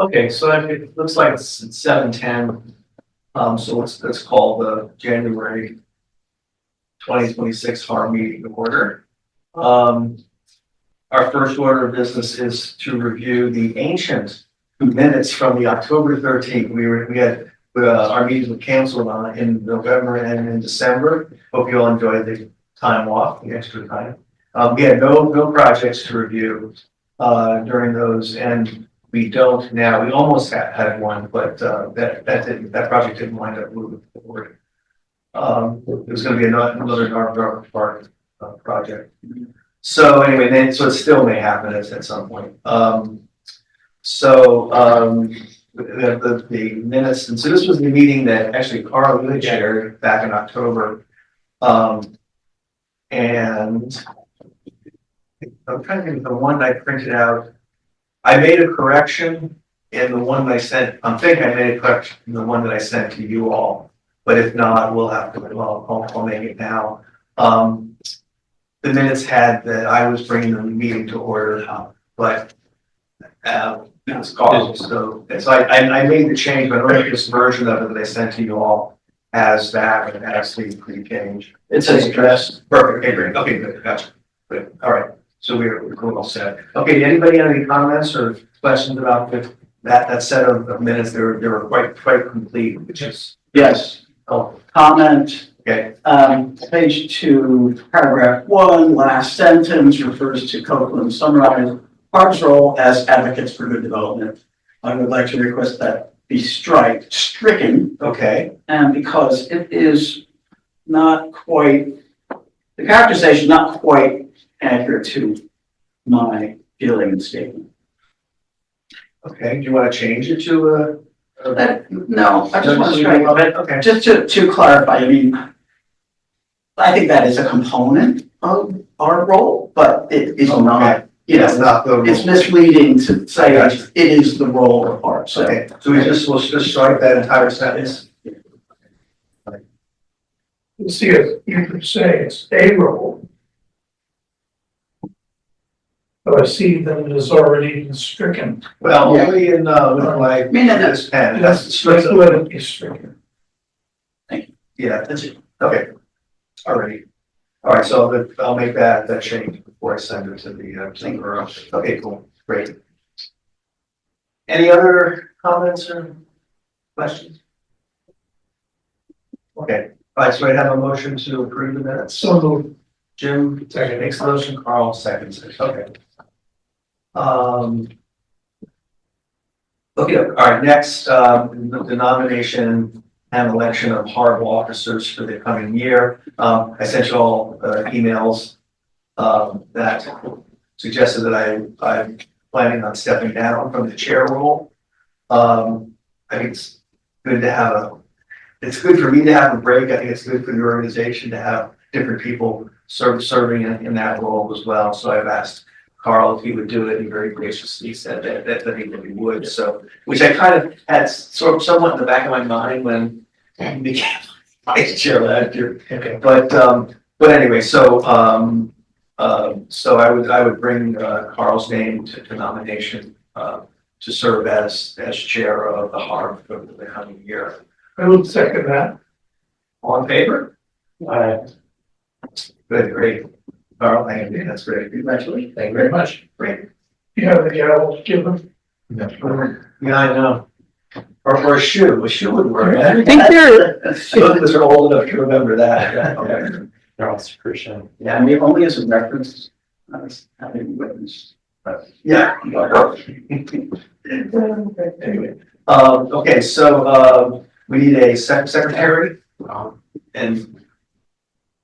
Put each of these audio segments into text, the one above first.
Okay, so it looks like it's 7:10. So let's call the January 2026 farm meeting to order. Our first order of business is to review the ancient minutes from the October 13th. We had our meetings were canceled in November and in December. Hope you all enjoyed the time off, the extra time. We had no projects to review during those, and we don't now. We almost had one, but that project didn't wind up moving forward. It was going to be another Narberth Park project. So anyway, so it still may happen at some point. The minutes, and so this was the meeting that actually Carl really chaired back in October. And I'm trying to think of the one I printed out. I made a correction in the one that I sent. I'm thinking I made a correction in the one that I sent to you all, but if not, we'll have to. I'll make it now. The minutes had that I was bringing the meeting to order, but it was Carl. So I made the change, but I don't think this version of it that I sent to you all has that, and has the change. It says address. Perfect. Okay, great. Okay, good. Gotcha. Good. All right. So we're all set. Okay. Anybody have any comments or questions about that set of minutes? They were quite complete, which is yes. Oh, Comment. okay. Page 2, paragraph 1, last sentence refers to Copeland summarized Park's role as advocates for good development. I would like to request that be stricken. Okay. And because it is not quite, the characterization not quite accurate to my feeling and statement. Okay. Do you want to change it to No, I just want to strike it. Okay. Just to clarify, I mean, I think that is a component of our role, but it is not, you That's know, not the rule. it's misleading to say Gotcha. it is the role of art. So, Okay. So we'll just strike that entire sentence. You see it, you could say it's a role. But I see that it is already been stricken. Well, Yeah. only in with my this pen. Let's let it be stricken. Yeah, that's it. Okay. Alrighty. All right, so I'll make that change before I send it to the okay, cool, great. Any other comments or questions? Okay, all right, so I have a motion to approve the minutes. So moved. Jim makes the motion, Carl seconds it. Okay. Okay, all right, next, the nomination and election of harbor officers for the coming year. I sent you all emails that suggested that I'm planning on stepping down from the chair role. I think it's good to have it's good for me to have a break. I think it's good for the organization to have different people serving in that role as well. So I've asked Carl if he would do it. He very graciously said that he really would. So, which I kind of had somewhat in the back of my mind when he became vice chair last year. Okay. But anyway, so I would bring Carl's name to nomination to serve as chair of the HARB for the coming year. I would second that. All in favor? Good, great. Carl, thank you. That's great. Congratulations. Thank you very much. Great. You have the gavel, give them. Yeah, I know. Or a shoe. A shoe would work. I think they're, Both of us are old enough to remember that. Okay. they're all superstition. Yeah, I mean, only as a reference, I was having witnessed. Yeah. Anyway, okay, so we need a secretary. And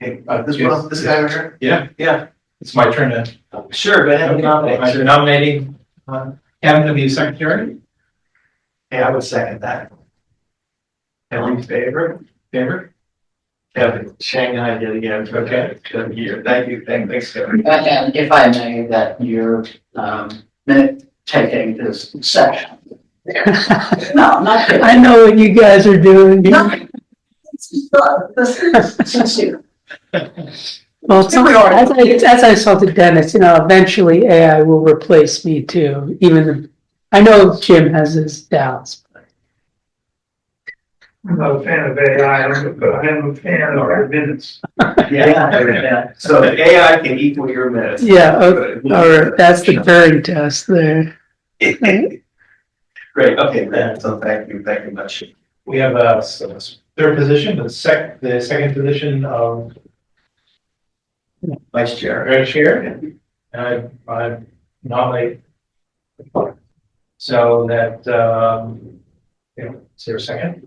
hey, this guy over here? Yeah, Yeah, it's my turn to. sure, go ahead and nominate. I'm nominating Kevin to be secretary. Yeah, I would second that. Kevin, in favor? Favor? Kevin, Shanghai did again. Okay, good year. Thank you. Thanks, Kevin. And if I may, that your minute taking this section. No, not kidding. I know what you guys are doing. This is sincere. Well, as I saw to Dennis, eventually AI will replace me too, even I know Jim has his doubts. I'm not a fan of AI, but I am a fan of our minutes. Yeah. So the AI can equal your minutes. Yeah, or that's the Turing test there. Great, okay, so thank you much. We have a third position, the second position of Vice Chair. Vice Chair. And I nominate. So that, is there a second?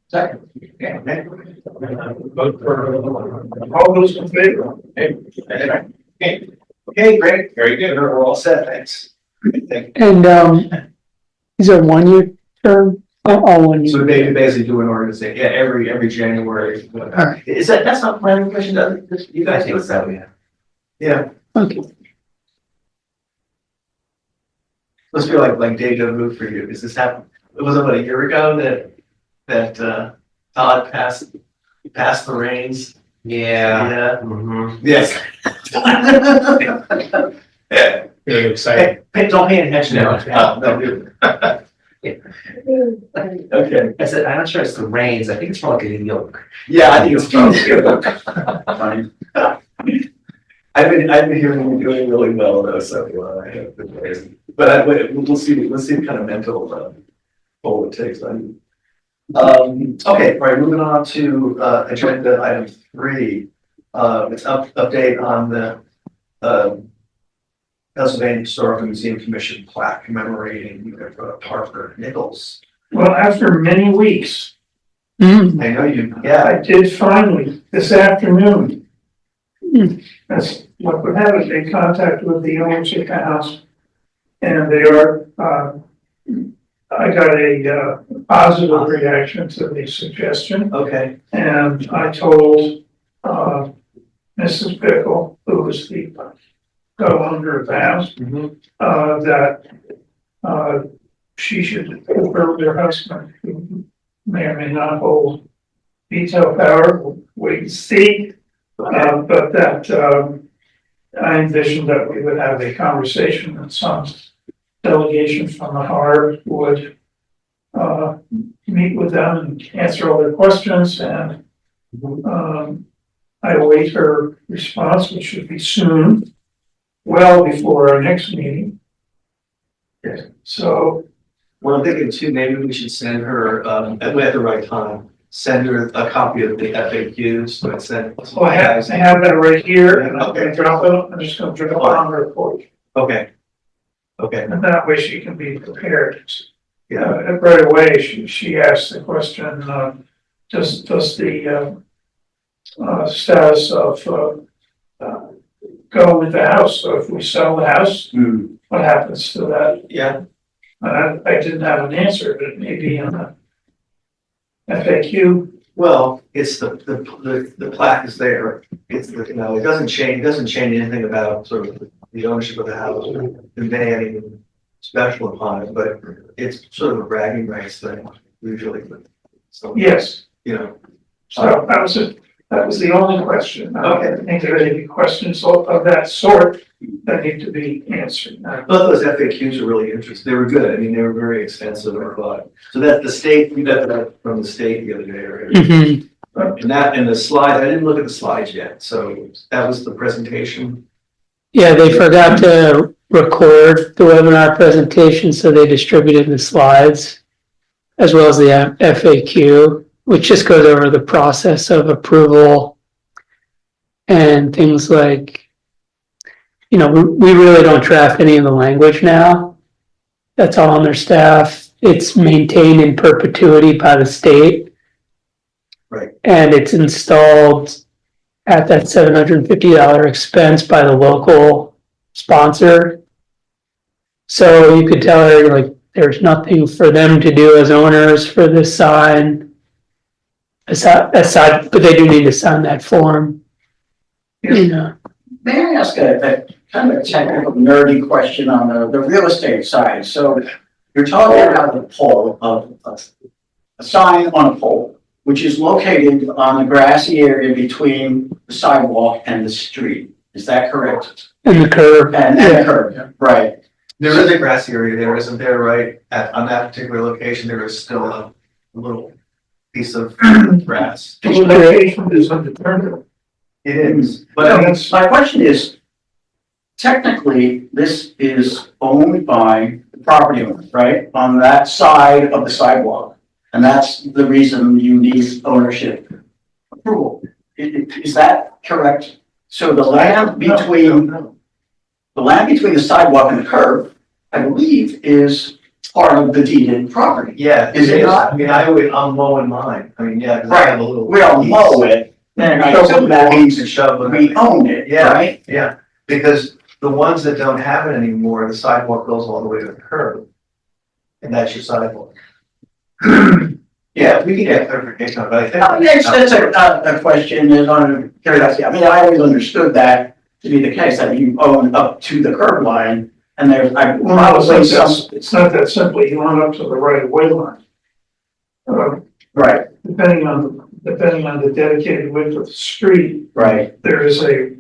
Second. Okay. Vote for. All those in favor? Okay, great, very good, we're all set, thanks. Thank you. And, is it a 1 year term? Oh, 1 So year. they basically do an organization, yeah, every January. Alright. Is that's not planning commission, does it? You guys do it that way? Yeah, Okay. must be like deja vu for you, because this happened, it was about a year ago that Todd passed the reins. Yeah. Mhm. Yes. Yeah. Very excited. Hey, don't pay attention now. No, dude. Okay. I said, I'm not sure it's the reins. I think it's more like a yoke. Yeah, I think it's probably. I've been hearing you doing really well though, so I have been amazing. But we'll see what kind of mental toll it takes on you. Okay, all right, moving on to agenda item 3. It's update on the Pennsylvania Historical Museum Commission plaque commemorating Parker Nichols. Well, after many weeks, Mm, I know you, yeah, I did finally, this afternoon. Hmm. That's what would happen, they contact with the owners of the house. And they are, I got a positive reaction to the suggestion. okay, And I told, Mrs. Bickle, who was the co-owner of the house, that, she should confer with her husband, who may or may not hold veto power, we'll wait and see. But that, I envisioned that we would have a conversation and some delegation from the Harb would, meet with them and answer all their questions and, I await her response, which should be soon, well before our next meeting. So, well, I'm thinking too, maybe we should send her, at the right time, send her a copy of the FAQs, so it's sent. well, I have that right here, and I'm gonna drop it, I'm just gonna drop it on her report, Okay. Okay, and that way she can be prepared. yeah, Right away, she asked the question, does the, status of, go with the house, so if we sell the house, what happens to that? yeah, I didn't have an answer, but it may be in the FAQ. well, it's the plaque is there, it's, it doesn't change anything about sort of the ownership of the house, or convey anything special upon it, but it's sort of a bragging rights thing, usually, so, Yes, so, so that was the only question. Okay. I think there are any questions of that sort that need to be answered. both those FAQs are really interesting, they were good, I mean, they were very extensive, I thought. So that the state, we got that from the state the other day, right? mhm. And that, and the slides, I didn't look at the slides yet, so that was the presentation. Yeah, they forgot to record the webinar presentation, so they distributed the slides as well as the FAQ, which just goes over the process of approval and things like, we really don't draft any of the language now. That's all on their staff. It's maintained in perpetuity by the state. Right. And it's installed at that $750 expense by the local sponsor. So you could tell her, like, there's nothing for them to do as owners for this sign. Aside, but they do need to sign that form. May I ask a kind of a technical nerdy question on the real estate side? So you're talking about the pole of a sign on a pole, which is located on the grassy area between the sidewalk and the street. Is that correct? And the curb. And Yeah. curb, right. There is a grassy area there, isn't there, right? On that particular location, there is still a little piece of grass. The location is undetermined. It is, But but that's, My question is, technically, this is owned by the property owner, right? On that side of the sidewalk. And that's the reason you need ownership approval. Is that correct? So the land between, the land between the sidewalk and the curb, I believe, is part of the deeded property. yeah, Is it not? I mean, I'm mowing mine. I mean, yeah, 'cause I have a little. We don't mow it, and I assume that means And shovel we it. own it, Yeah. right? Yeah, because the ones that don't have it anymore, the sidewalk goes all the way to the curb. And that's your sidewalk. Yeah, we can get clarification, but I think. That's a question is on curiosity. I mean, I always understood that to be the case, that you own up to the curb line, and there's, I well, probably it's not that simple, you run up to the right of way line. Right, Depending on the dedicated width of the street, right. there is a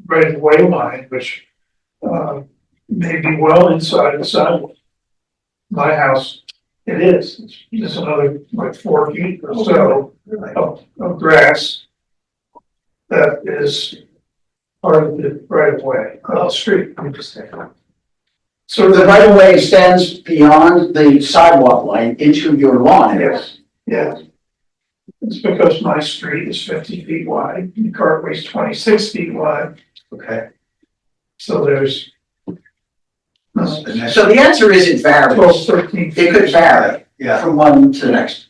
right of way line, which, may be well inside the sidewalk. My house, it is, it's another like 4 feet or so of grass that is part of the right of way of the street. Interesting. So The right of way extends beyond the sidewalk line into your lawn. Yes, yeah. It's because my street is 50 feet wide, the cartway's 26 feet wide, Okay. so there's So the answer is it 12, varies. 13 It feet. could vary Yeah, from one to the next.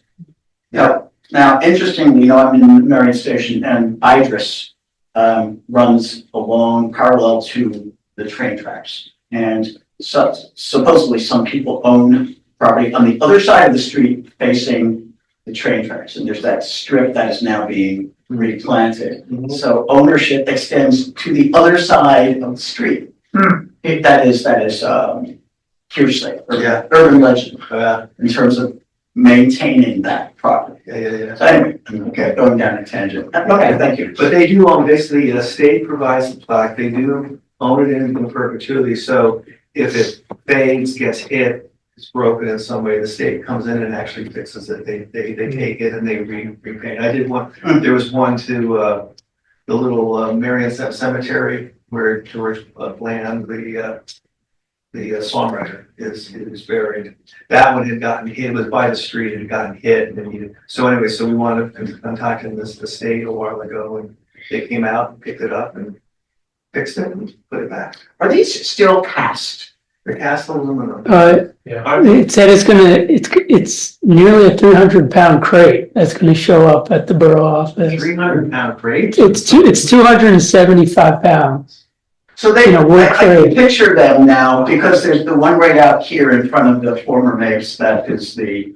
Now, interestingly, I'm in Marion Station, and Idris runs along parallel to the train tracks. And supposedly some people own property on the other side of the street facing the train tracks. And there's that strip that is now being replanted. Mhm. So ownership extends to the other side of the street. That is hearsay, Yeah. urban legend, yeah, in terms of maintaining that property. yeah. So anyway, okay, going down a tangent. Okay, thank you. But they do own, basically, the state provides the plaque, they do own it in perpetuity, so if it fades, gets hit, it's broken in some way, the state comes in and actually fixes it, they take it and they repaint. I did one, there was one to, the little Marion Cemetery where George Bland, the songwriter is buried. That one had gotten hit, it was by the street, it had gotten hit, and then so anyway, so we wanted to contact the state a while ago, and they came out and picked it up and fixed it and put it back. Are these still cast? They're cast aluminum. It said it's nearly a 300-pound crate that's gonna show up at the borough office. 300-pound crate? It's 275 pounds. So they, You know, wood I can crate. picture them now, because there's the one right out here in front of the former Mapes, that is the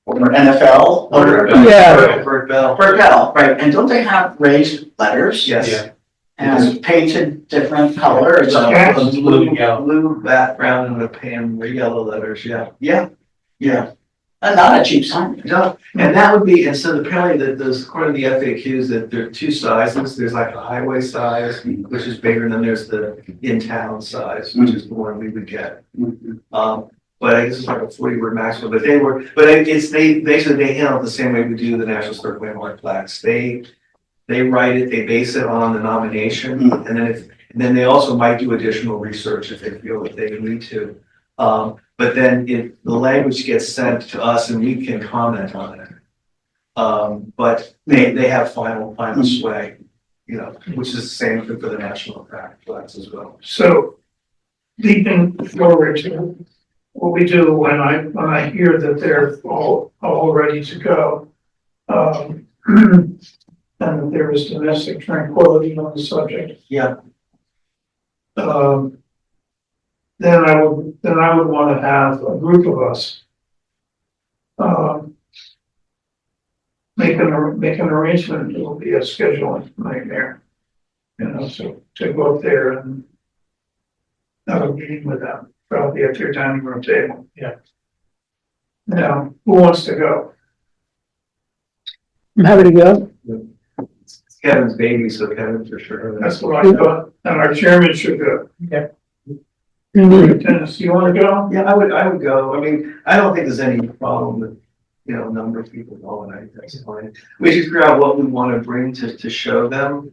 former NFL owner. Yeah. Bert Bell. Burkell, right, and don't they have raised letters? Yes. Yeah. And painted different colors? Yeah. Blue background and a pan yellow letters, yeah. Yeah. And not a cheap sign. No, and that would be, and so apparently there's, according to the FAQs, that there are two sizes, there's like a highway size, which is bigger, and then there's the in-town size, which is the one we would get. But I guess it's like a 40-word maximum, but they basically, they handle it the same way we do the National Historic Landmark plaques. They write it, they base it on the nomination, and then they also might do additional research if they feel that they need to. But then the language gets sent to us and we can comment on it. But they have final sway, you know, which is the same for the national flags as well. So leaping forward to what we do when I hear that they're all ready to go. And that there is domestic tranquility on the subject. Yeah. Then I would want to have a group of us. Make an arrangement, it will be a scheduling nightmare. You know, so to go up there and have a meeting with them, probably at their dining room table. Yeah. Now, who wants to go? I'm happy to go. It's Kevin's baby, so Kevin for sure. That's what I thought, and our chairman should go. Dennis, you wanna go? Yeah, I would go. I mean, I don't think there's any problem with, you know, number of people going. I think that's fine. We should figure out what we want to bring to show them.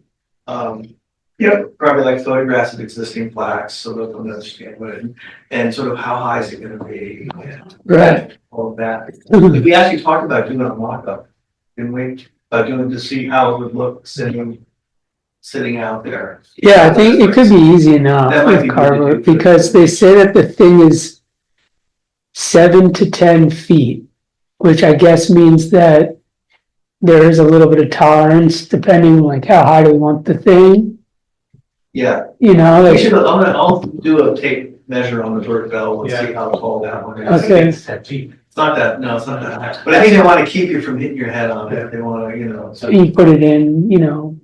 Yep. Probably like photographs of existing plaques so that they'll understand what it, and sort of how high is it gonna be, and Right. all of that. We actually talked about doing a mock-up, didn't we? Doing to see how it would look sitting out there. Yeah, I think it could be easy enough That might with be good to Carver, do. because they say that the thing is 7 to 10 feet, which I guess means that there is a little bit of tolerance depending like how high do we want the thing, Yeah, you know, we like, should, I'll do a tape measure on the Burt Bell and see how tall that one is. Okay. It's 10 feet. It's not that, no, it's not that high, but I think they wanna keep you from hitting your head on it, they wanna, you know, so. you put it in, you know,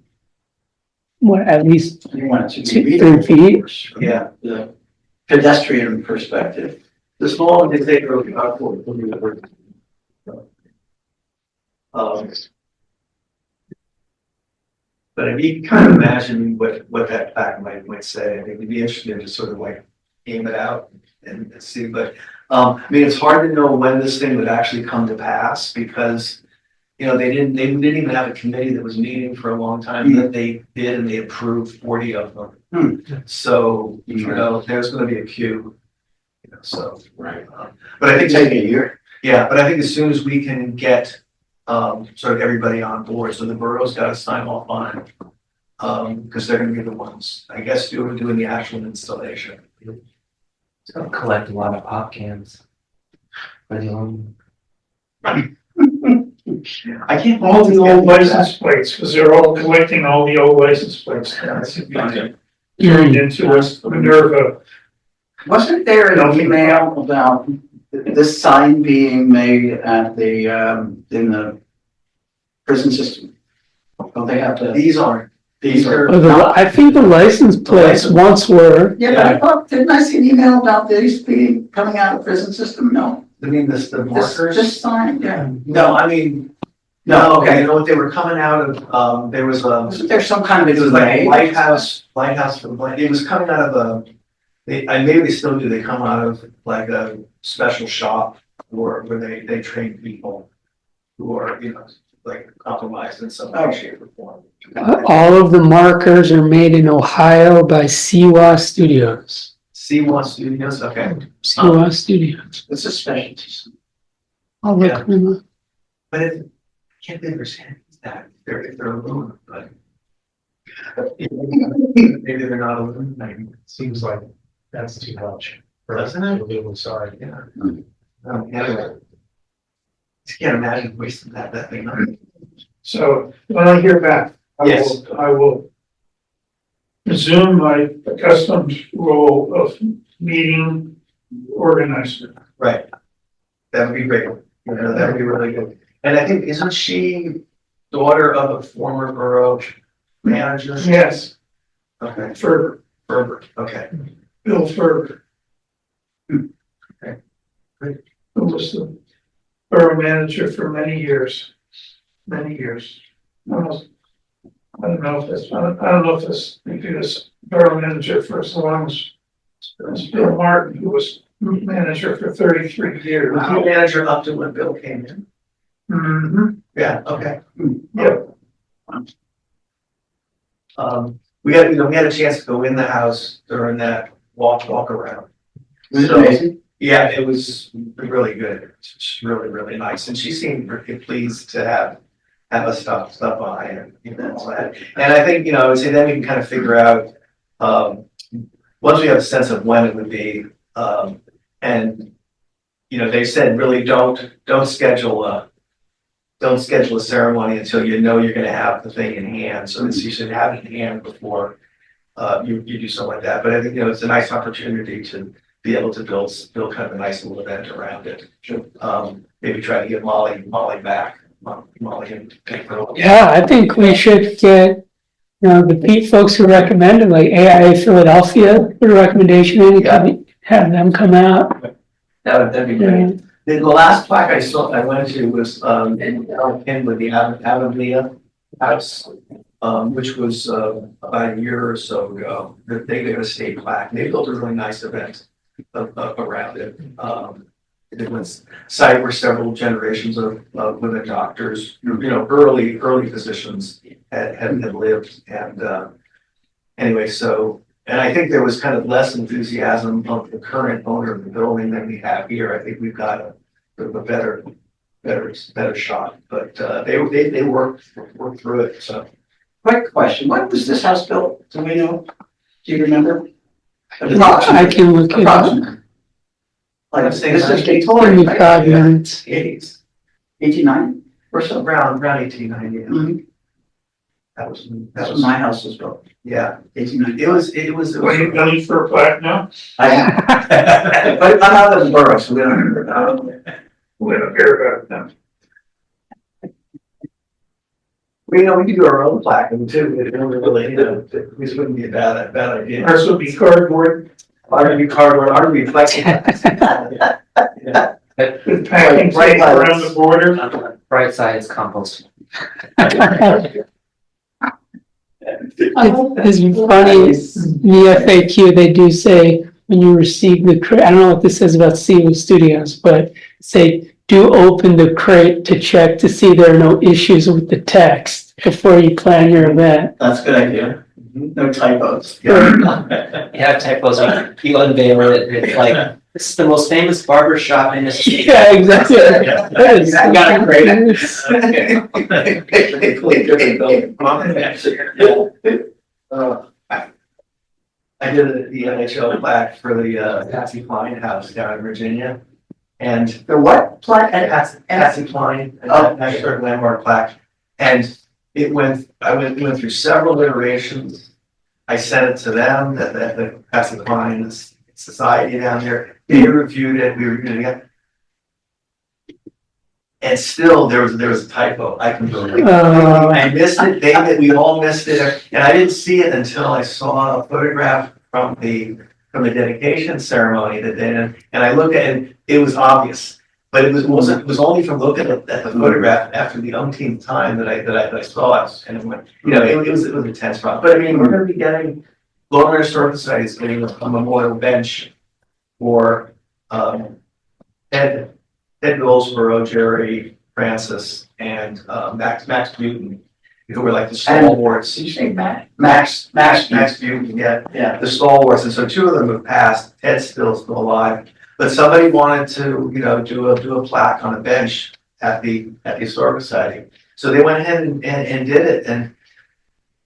what, at least You want it to 2, be 3 feet. readable from Yeah. the pedestrian perspective. The small one, they take early, about 40. But if you can kind of imagine what that plaque might say, I think it'd be interesting to sort of like aim it out and see, but, I mean, it's hard to know when this thing would actually come to pass because, you know, they didn't even have a committee that was meeting for a long time, that they did, and they approved 40 of them. So, you know, there's gonna be a queue, you know, so. Right. But I think, Take a year. yeah, but I think as soon as we can get, sort of everybody on board, so the borough's gotta sign off on it. Because they're gonna be the ones, I guess, doing the actual installation. It's gonna collect a lot of pop cans. For the I can't. All the old license plates, because they're all collecting all the old license plates. That's turned into a Minerva. Wasn't there an email about this sign being made at the, in the prison system? Don't they have to? These aren't, these are. I think the license plates once were, Yeah, but I thought, didn't I see an email about these being, coming out of the prison system? No. I mean, the markers. This sign, yeah. No, I mean, no, okay, you know what, they were coming out of, there was a, Wasn't there some kind of? it was like a lighthouse for the blind, it was coming out of a, maybe they still do, they come out of like a special shop where they train people who are, you know, like compromised in some way, shape or form. all of the markers are made in Ohio by Siwa Studios. C1 Studios, okay. Siwa Studios. It's a specialty. I'll look them up. But I can't understand that, if they're aluminum, but. Maybe they're not aluminum, maybe. Seems like that's too much. Doesn't it? For the legal side. Yeah. Anyway. Just can't imagine wasting that thing on. So when I hear back, Yes. I will resume my accustomed role of meeting organizer. Right. That would be great. You know, that would be really good. And I think, isn't she daughter of a former borough manager? Yes, Okay, for Ferber, okay. Bill Ferber. Okay, great. Who was the borough manager for many years. Many years. I don't know if that's, I don't know if this, he was borough manager for as long as Bill Martin, who was manager for 33 years. Was he manager up to when Bill came in? Mhm. Yeah, okay. Yep. We had, you know, we had a chance to go in the house during that walk around. Was it So, amazing? yeah, it was really good. It's really, really nice. And she seemed really pleased to have us stop by and, you know, all that. And I think, you know, I would say then we can kind of figure out, once we have a sense of when it would be, and, you know, they said really don't schedule a ceremony until you know you're gonna have the thing in hand. So you should have it in hand before, you do something like that. But I think, you know, it's a nice opportunity to be able to build kind of a nice little event around it. Maybe try to get Molly back. Molly and Pedro. Yeah, I think we should get, you know, the folks who recommended, like AIA Philadelphia, put a recommendation in, have them come out. That'd be great. The last plaque I went to was, in with the Avamlia House. which was, about a year or so ago, that they got a state plaque. They built a really nice event around it. It was a site where several generations of women doctors, early physicians had lived. And, anyway, so, and I think there was kind of less enthusiasm of the current owner of the building than we have here. I think we've got a better shot, but, they worked through it, so. Quick question, when was this house built? Do we know? Do you remember? I can look it up. Approximately. Like, I'm saying this is 1980s. Victoria, Give me right? 5 minutes. 80s, 89 or so? around 1890. Mhm. That was, That's when my house was built, yeah, 1890. it was. What are you building for a plaque now? I am. But I'm out of the borough, so we don't remember that. We don't care about it now. We could do our own plaque too, it really, this wouldn't be a bad idea. Ours will be cardboard Ours be cardboard, ours be plexiglass. Yeah. with packing Right, tape around the border. Bright side's compost. It's funny, in the FAQ, they do say, when you receive the crate, I don't know what this says about Seawood Studios, but say, do open the crate to check to see there are no issues with the text before you plan your event. That's a good idea. No typos. Yeah. You have typos, you unveil it, it's like, this is the most famous barber shop in this. Yeah, exactly. That is- I got it great. I did the NHL plaque for the Patsy Cline house down in Virginia. And The what? Plaque? Patsy Cline, Oh. National Landmark plaque. And we went through several iterations. I sent it to them, the Patsy Cline Society down there. They reviewed it, we reviewed it again. And still, there was a typo. I missed it, we all missed it, and I didn't see it until I saw a photograph from the dedication ceremony that they did, and I looked at it, it was obvious. But it was only from looking at the photograph after the umpteenth time that I saw it, and it went, it was an intense problem. But I mean, we're gonna be getting, Long Island Historical Society is getting a memorial bench for, Ted Goldsboro, Jerry Francis, and, Max Buten, who were like the stalwarts. Did you say Max? Max Buten, yeah, Yeah. the stalwarts, and so two of them have passed, Ted's still alive. But somebody wanted to, do a plaque on a bench at the Historical Society. So they went ahead and did it, and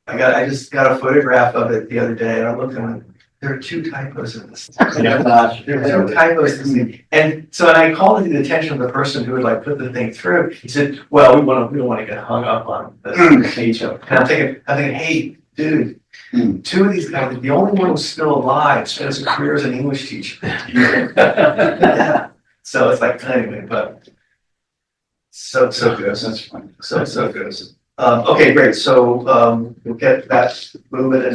I just got a photograph of it the other day, and I looked and went, there are two typos in this. Gosh. There are two typos in this. And so I called it to the attention of the person who had put the thing through. He said, well, we don't want to get hung up on this page. And I'm thinking, hey, dude, two of these guys, the only one who's still alive spent his career as an English teacher. Yeah. So it's anyway, but so good. That's fine. So good. Okay, great. So, we'll get that movement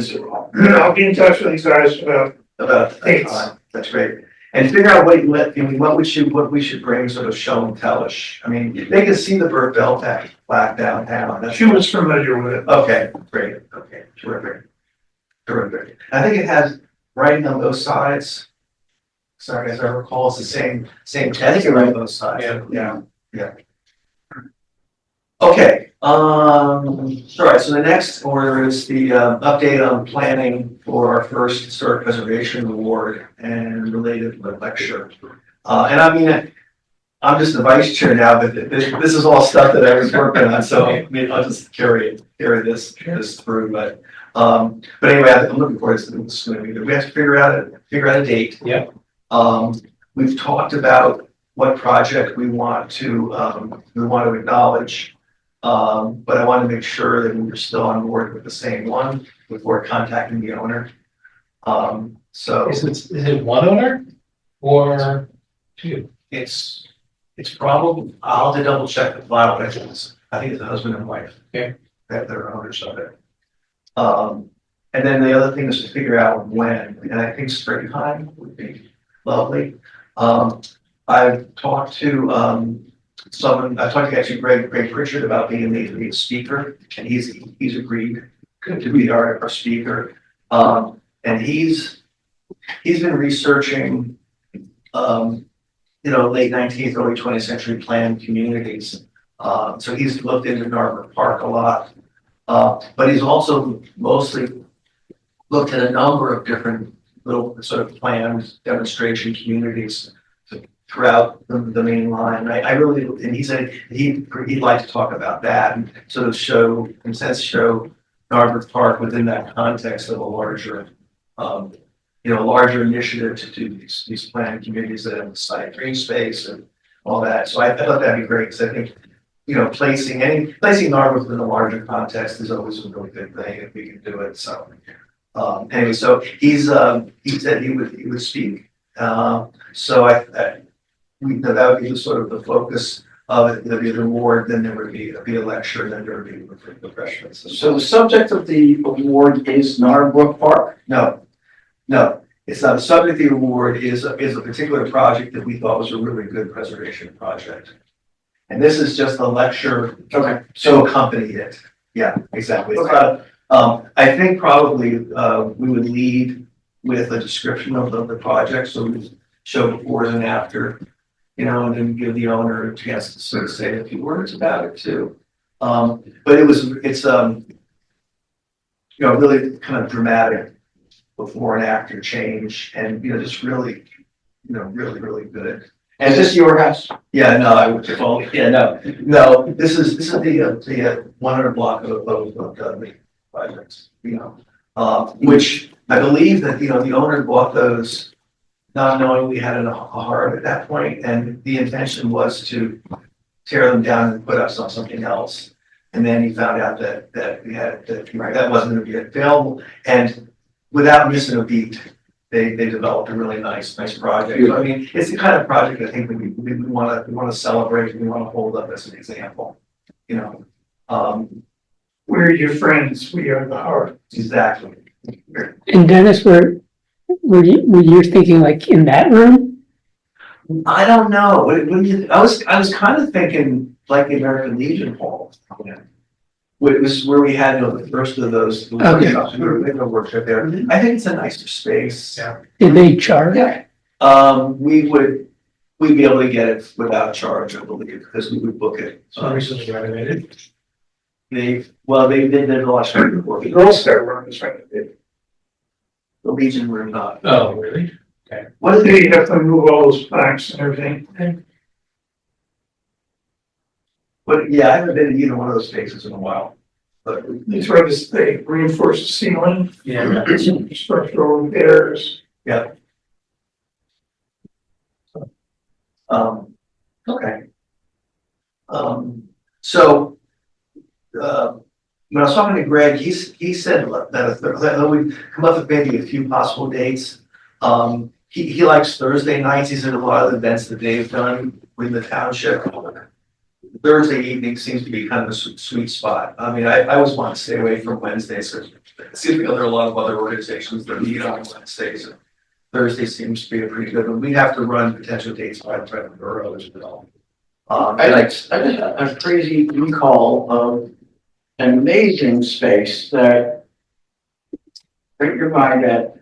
I'll be in touch with these guys about Thanks. That's great. And figure out what we should bring sort of show and tellish. I mean, they can see the Burt Bell plaque downtown. That's- she was familiar with it. Okay, great. Okay, terrific. I think it has writing on both sides. Sorry, as I recall, it's the same text on both sides. Yeah. Okay, all right, so the next order is the update on planning for our first historic preservation award and related lecture. And I mean, I'm just the vice chair now, but this is all stuff that I was working on, so I mean, I'll just carry this through, but anyway, I'm looking forward to this. It's gonna be good. We have to figure out a date. Yep. We've talked about what project we want to acknowledge. But I want to make sure that we're still on board with the same one before contacting the owner. So Is it one owner or two? it's probably, I'll have to double check the file, but I think it's a husband and wife. Okay. That they're owners of it. And then the other thing is to figure out when, and I think springtime would be lovely. I've talked to someone, I talked to actually Greg Pritchard about being the speaker, and he's agreed to be our speaker. And he's been researching, late 19th, early 20th century planned communities. So he's looked into Narberth Park a lot. But he's also mostly looked at a number of different little sort of planned demonstration communities throughout the main line. I really, and he said he'd like to talk about that and sort of show Narberth Park within that context of a larger, larger initiative to do these planned communities that have site green space and all that. So I thought that'd be great because I think, placing Narberth within a larger context is always a really good thing if we can do it. So anyway, so he said he would speak. So that would be the sort of the focus of it. There'd be an award, then there would be a lecture, then there would be refreshments. So the subject of the award is Narbrook Park? No, it's not. The subject of the award is a particular project that we thought was a really good preservation project. And this is just a lecture to accompany it. Yeah, exactly. It's not, I think probably we would lead with a description of the project. So we show before and after, and then give the owner a chance to sort of say a few words about it too. But it's really kind of dramatic before and after change, and just really, really good. And Is this your house? yeah, no, I would call. Yeah, no. This is the 100 block of the projects. Which I believe that the owner bought those not knowing we had a harbor at that point, and the intention was to tear them down and put us on something else. And then he found out that we had that wasn't going to be available, and without missing a beat, they developed a really nice project. So, I mean, it's the kind of project I think we want to celebrate. We want to hold up as an example. We're your friends, we are the heart. Exactly. And Dennis, were you thinking like in that room? I don't know. What do you? I was kind of thinking like the American Legion Hall. It was where we had the first of those. Okay. We were making a workshop there. I think it's a nicer space. Yeah. Did they charge? Yeah. We'd be able to get it without charge, I believe, because we would book it. So recently renovated. They did a lot of work. The Girl Scout room is right there. The Legion room, not. Oh, really? What is They it? have to move all those plaques and everything. But yeah, I haven't been in either one of those spaces in a while. But They throw this, they reinforce the ceiling, Yeah. structural repairs. Okay. So, when I was talking to Greg, he said that we'd come up with maybe a few possible dates. He likes Thursday nights. He said a lot of the events that they've done with the township. Thursday evening seems to be kind of a sweet spot. I mean, I always want to stay away from Wednesdays. So it seems like there are a lot of other organizations that meet on Wednesdays. And Thursday seems to be a pretty good one. We'd have to run potential dates by the borough as well. I just had a crazy recall of an amazing space that bring your mind that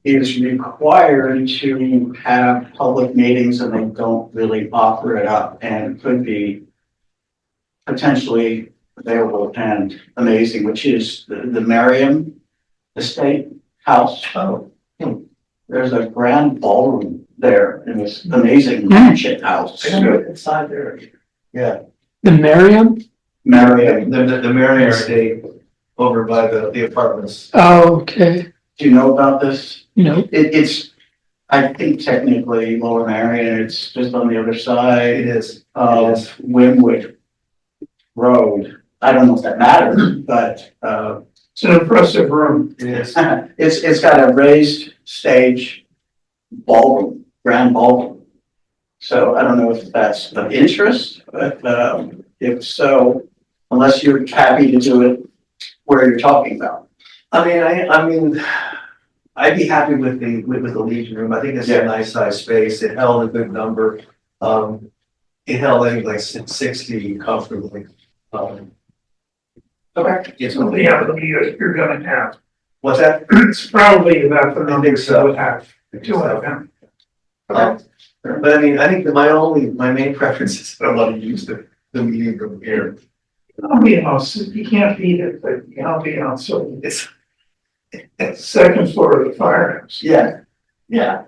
is required to have public meetings and they don't really offer it up and could be potentially available and amazing, which is the Merriam Estate House. Oh. There's a grand ballroom there in this amazing mansion house. I don't know inside there. Yeah, The Merriam? Merriam, the Marion Estate over by the apartments. Oh, okay. do you know about this? No. It's, I think technically Lower Marion, it's just on the other side It is. of Wynwood Road. I don't know if that matters, but, It's an impressive room. It is. it's got a raised stage ballroom, grand ballroom. So I don't know if that's of interest, but, if so, unless you're happy to do it where you're talking about. I mean, I'd be happy with the Legion room. I think it's a nice size space. It held a good number. And it held, I think, like 60 comfortably. Okay. Yes, So the other you're gonna have, what's that? it's probably about the I think numbers so. you would have to have them. But I mean, I think that my main preference is that I want to use the meeting room here. Ambiance, you can't beat it, but the ambiance, so It's, second floor of the firehouse. yeah, yeah.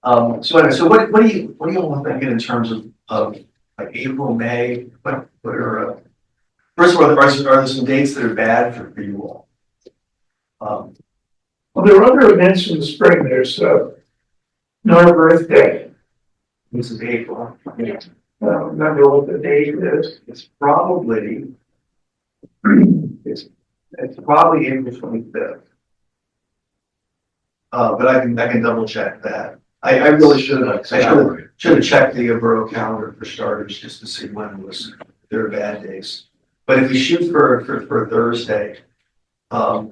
So anyway, so what do you want to think in terms of like April, May, what are, first of all, are there some dates that are bad for you all? Well, there are other events in the spring, there's, Nora birthday, This is April. I don't remember what the date is. It's probably, it's probably April 25th. But I can double check that. I really should have, should have checked the borough calendar for starters, just to see when it was their bad days. But if we shoot for Thursday, I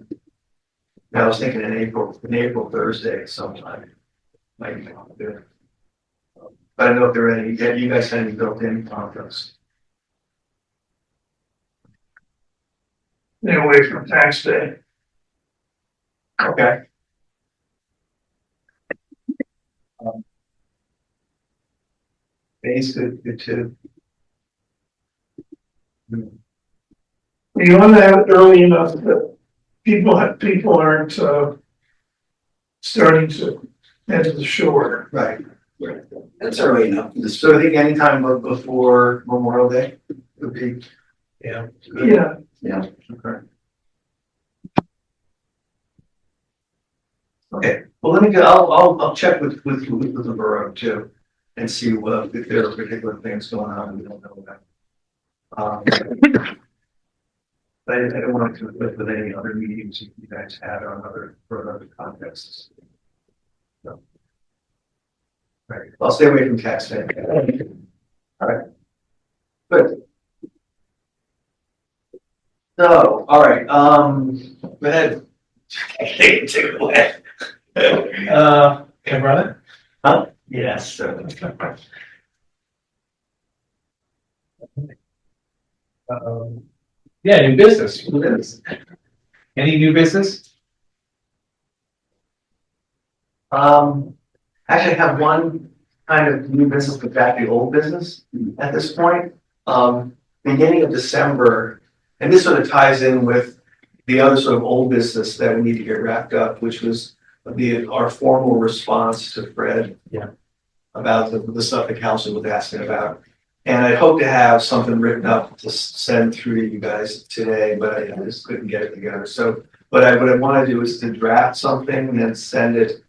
was thinking in April Thursday sometime. Might be good. But I don't know if there are any, you guys had any built-in conflicts. Stay away from tax day. Okay. May's good too. You want to have it early enough that people aren't, starting to head to the shore. Right. That's early enough. So I think anytime before Memorial Day would be. Yeah. good. Yeah, Okay. Okay, well, let me go, I'll check with the borough too, and see if there are particular things going on we don't know about. But I don't want to conflict with any other meetings you guys had on other contexts. So. All right, I'll stay away from tax day. All right. Good. So, all right, go ahead. Take it away. Can I run it? Huh? Yes, sir. Yeah, new business. Any new business? Actually, I have one kind of new business, but back the old business at this point. Beginning of December, and this sort of ties in with the other sort of old business that we need to get wrapped up, which was our formal response to Fred. Yeah. About the stuff the council was asking about. And I hope to have something written up to send through to you guys today, but I just couldn't get it together. So, what I want to do is to draft something and then send it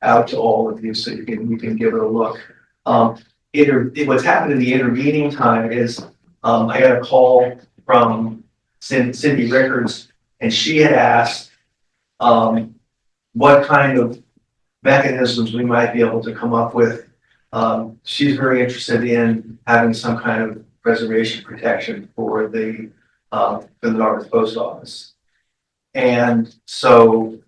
out to all of you so you can give it a look. What's happened in the intervening time is I got a call from Cindy Rickards, and she had asked what kind of mechanisms we might be able to come up with. She's very interested in having some kind of reservation protection for the Narberth Post Office. And so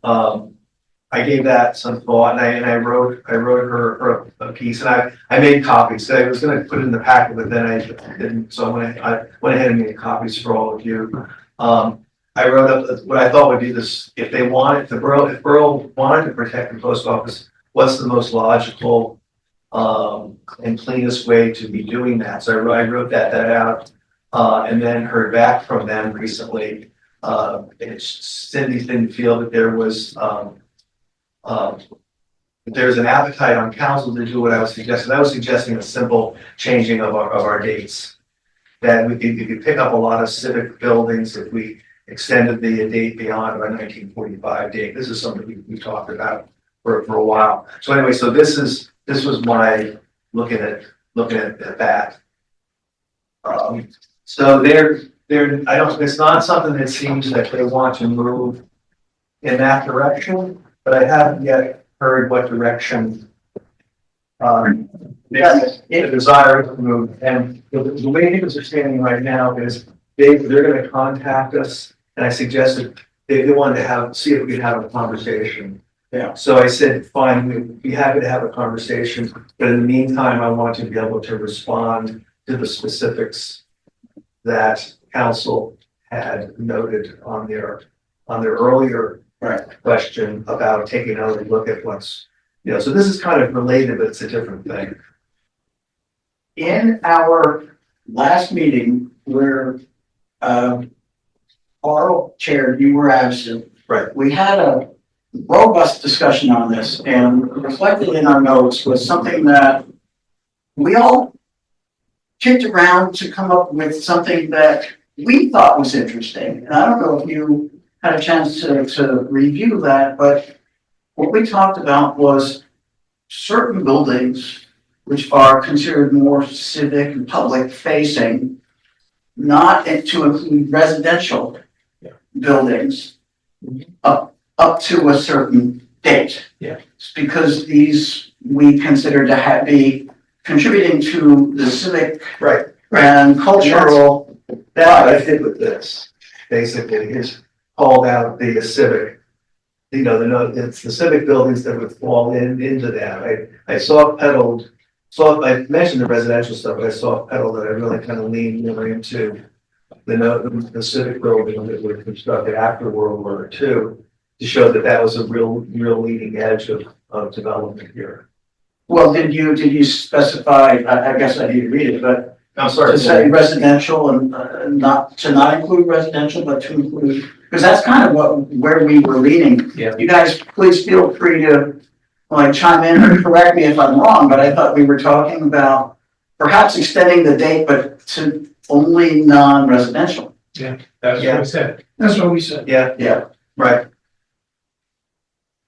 I gave that some thought, and I wrote her a piece, and I made copies. So I was going to put it in the packet, but then I didn't. So I went ahead and made copies for all of you. I wrote up what I thought would be this: if borough wanted to protect the post office, what's the most logical and cleanest way to be doing that? So I wrote that out, and then heard back from them recently. Cindy didn't feel that there was there's an appetite on council to do what I was suggesting. I was suggesting a simple changing of our dates. That we could pick up a lot of civic buildings if we extended the date beyond our 1945 date. This is something we've talked about for a while. So anyway, so this was my looking at that. So it's not something that seems that they want to move in that direction, but I haven't yet heard what direction the desire to move. And the way things are standing right now is they're going to contact us, and I suggested they wanted to see if we could have a conversation. Yeah. So I said, fine, we'd be happy to have a conversation, but in the meantime, I want to be able to respond to the specifics that council had noted on their earlier question about taking another look at what's, so this is kind of related, but it's a different thing. In our last meeting where, Carl chaired, you were absent. Right. We had a robust discussion on this, and reflected in our notes was something that we all kicked around to come up with something that we thought was interesting. And I don't know if you had a chance to review that, but what we talked about was certain buildings which are considered more civic and public facing, not to include residential buildings up to a certain date. Yeah. It's because these we consider to be contributing to the civic Right. and cultural. That's what I did with this, basically, is called out the civic. It's the civic buildings that would fall into that. I I mentioned the residential stuff, but I saw pedal that I really kind of leaned more into the civic building that were constructed after World War II to show that that was a real leading edge of development here. Well, did you specify, I guess I need to read it, but I'm sorry. to say residential and not include residential, but to include, because that's kind of where we were leaning. Yeah. You guys, please feel free to chime in or correct me if I'm wrong, but I thought we were talking about perhaps extending the date, but to only non-residential. That's what we said. That's what we said. Yeah. Right.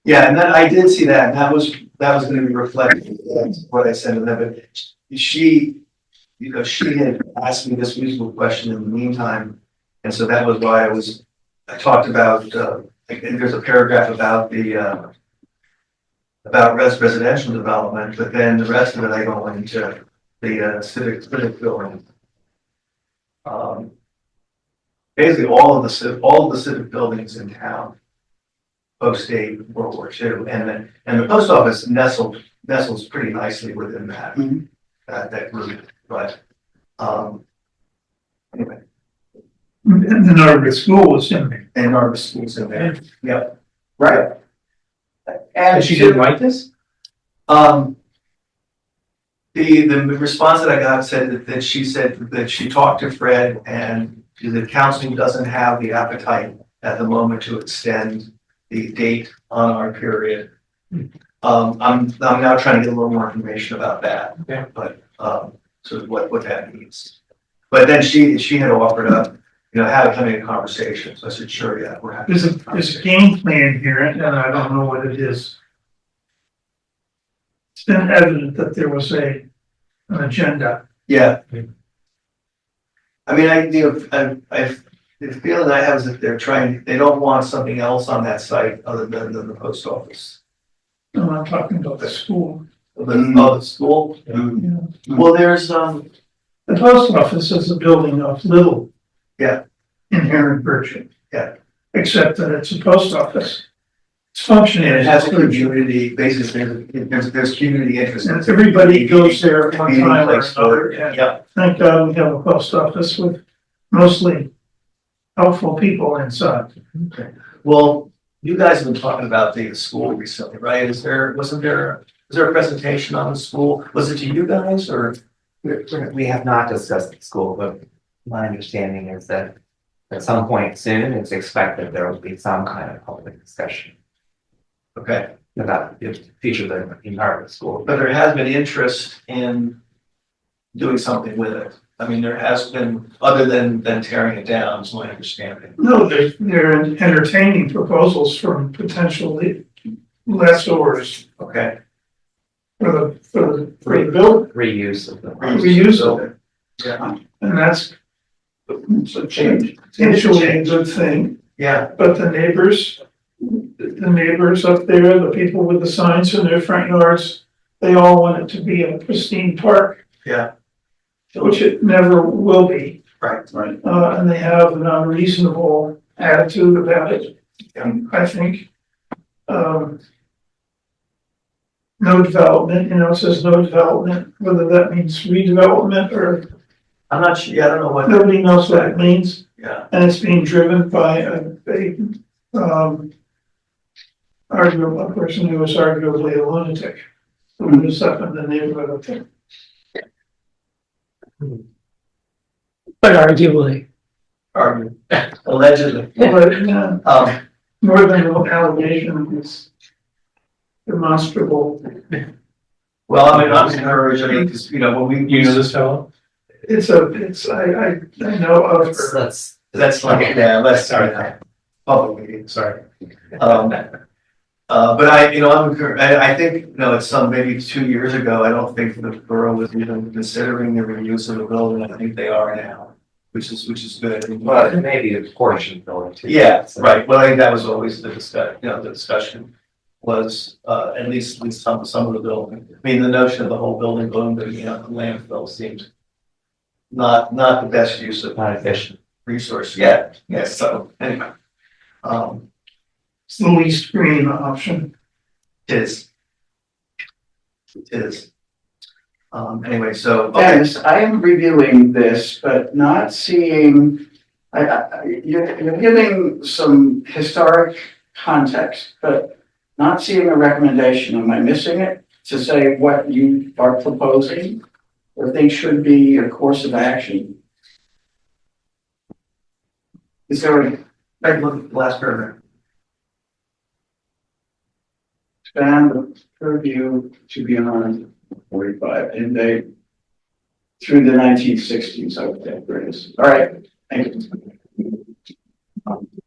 Yeah, and then I did see that, and that was gonna be reflected in what I said to them, but she had asked me this musical question in the meantime, and so that was why I talked about, there's a paragraph about about residential development, but then the rest of it I go into the civic building. Basically all of the civic buildings in town post-date World War II, and the post office nestles pretty nicely within that Mhm. that group. But anyway, And the Norwood School was in there. and our schools in there. Yep. Right. And she didn't write this? The response that I got said that she said that she talked to Fred and the council doesn't have the appetite at the moment to extend the date on our period. I'm now trying to get a little more information about that. Okay. But, sort of what that means. But then she had offered up, having a conversation. So I said, sure, yeah, we're happy. There's a game plan here, and I don't know what it is. It's been evident that there was an agenda. Yeah. I mean, the feeling I have is that they don't want something else on that site other than the post office. I'm not talking about the school. The school? Yeah. Well, there's, The post office is a building of little. Yeah. Inherent virtue. Yeah. Except that it's a post office. It's functioning. and it has a as a virtue. community, basically, there's community interest. And everybody goes there at one Meeting time or place for another. it. And Yeah, thank God we have a post office with mostly helpful people inside. well, you guys have been talking about the school recently, right? Was there a presentation on the school? Was it to you guys or? We have not discussed the school, but my understanding is that at some point soon, it's expected there will be some kind of public discussion Okay, about the future of the entire school. but there has been interest in doing something with it. I mean, there has been, other than tearing it down, is my understanding. No, they're entertaining proposals from potential lessors Okay. for the building. Reuse of the. Reuse of it. Yeah, And that's it's a change. potentially a good thing, Yeah, but the neighbors up there, the people with the signs in their front yards, they all want it to be a pristine park, yeah, which it never will be. right. And they have an unreasonable attitude about it. And I think, no development, it says no development, whether that means redevelopment or I'm not sure, yeah, I don't know what, Nobody knows what it means, yeah, and it's being driven by a person who is arguably a lunatic, who lives up in the neighborhood of there. But arguably, argument, allegedly. But, yeah, Um, more than an allegation, it's demonstrable. well, I mean, I'm encouraged, I mean, because, you know, when we You know use this fellow? I know of her. That's like, yeah, let's start that public meeting, sorry. But I'm encouraged, I think, you know, it's maybe 2 years ago, I don't think the borough was even considering the reuse of the building, I think they are now, which is good. Well, maybe a portion building too. Yeah, right, well, I think that was always the discussion was, at least some of the building. I mean, the notion of the whole building going to, the landfill seemed not the best use of Not efficient. resource yet, yes, so, anyway. It's the least green option. It is. It is. Anyway, so, okay, Dennis, I am reviewing this, but not seeing, you're giving some historic context, but not seeing a recommendation. Am I missing it to say what you are proposing? Or think should be a course of action? is there a, I look at the last paragraph. Expand the purview to beyond 45 and they through the 1960s, I would think, Chris. All right, thank you.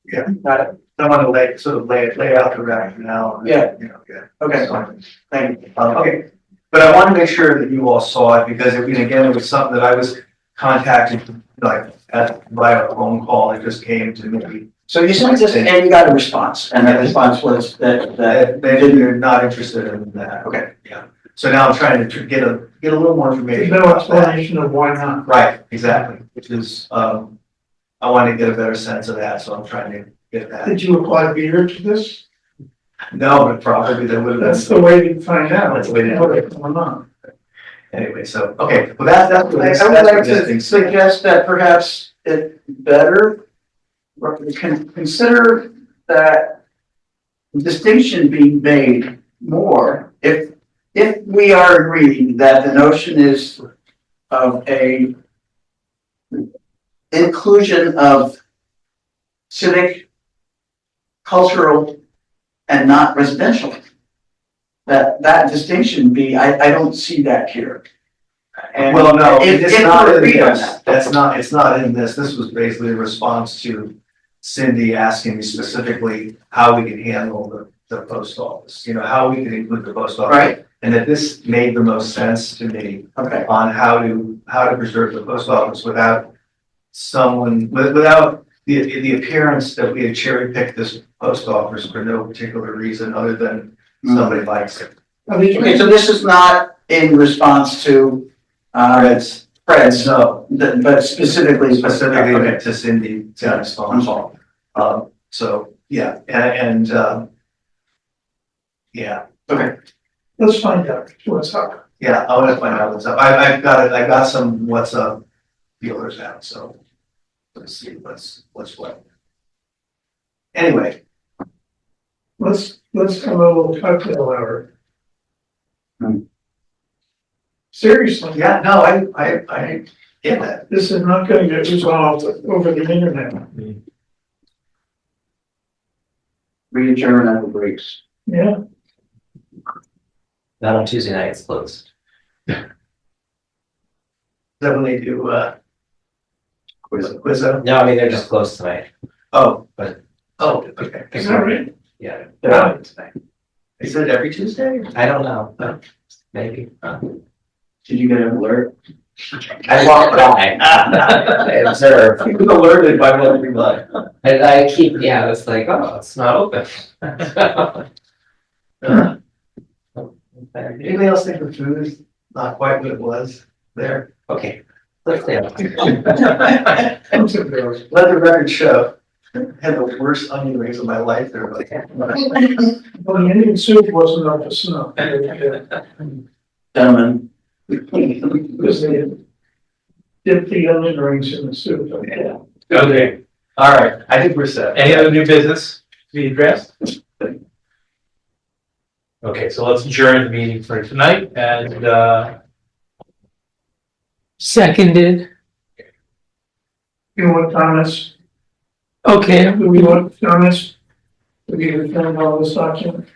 Yeah, got it. I want to lay out the rationale. Yeah. Yeah. Okay, Fine. thank you. Okay, but I want to make sure that you all saw it because it was something that I was contacted by a phone call. It just came to me. So you sent this and you got a response, and the response was that They're not interested in that. Okay. Yeah. So now I'm trying to get a little more There's information. no about that. explanation of why not. Right, exactly, which is, I want to get a better sense of that, so I'm trying to get that. Did you apply beer to this? No, but probably there would have That's been, the way to find out. That's the way to- What's going on. anyway, so, okay, well, that's what this, I would that's like what this to thing says. suggest that perhaps it better consider that distinction being made more if we are agreeing that the notion is of a inclusion of civic, cultural, and not residential. That distinction I don't see that here. And Well, no, if it's we're not in agreed on this, that. it's not in this, this was basically a response to Cindy asking me specifically how we could handle the post office, how we could include the post office. Right, And that this made the most sense to me okay, on how to preserve the post office without without the appearance that we had cherry picked this post office for no particular reason other than somebody likes it. okay, so this is not in response to, Fred's, No, but specifically. Okay. to Cindy's phone call. So, yeah, and yeah, Okay, Let's find out what's up. yeah, I want to find out what's up. I got some what's up feelers out, so let's see what's what. Anyway, Let's have a little cocktail hour. Hmm. Seriously, yeah, no, I get that. this is not gonna get resolved over the internet. we adjourn at the breaks. Yeah, Not on Tuesday night, it's closed. Then when they do quiz out. No, I mean, they're just closed tonight. Oh, But- okay. is that right? Yeah, They're out tonight. Is it every Tuesday? I don't know, but maybe. Did you get an alert? I walk by, I observe, He was alerted by what we like. and I keep, yeah, it's like, oh, it's not open. Anybody else think the food is not quite what it was there? Okay, let's stay on. Let the record show. Had the worst onion rings of my life there. Like, Well, the Indian soup wasn't up to snuff. Gentlemen, Because dip the onion rings in the soup. Okay, All right, I think we're set. any other new business to be addressed? Okay, so let's adjourn the meeting for tonight and, Seconded. You want comments? Okay, Do we want comments? Do we return all this document?